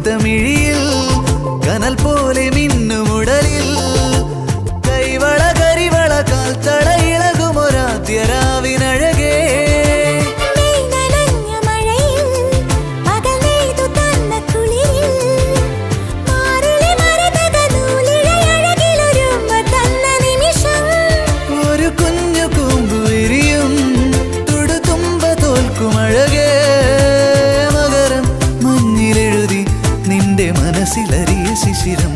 മുത്തമിഴിയിൽ കനൽ പോലെ മിന്നുമുടലിൽ കൈവള കരിവള കാൽത്തട ഇളകുമൊരാദ്യരാവിനഴകേ ഒരു കുഞ്ഞു കൂമ്പു വിരിയും തുടുതുമ്പ തോൽക്കുമഴകേ മകരം മഞ്ഞിലെഴുതി നിന്റെ മനസ്സിലറിയ ശിശിരം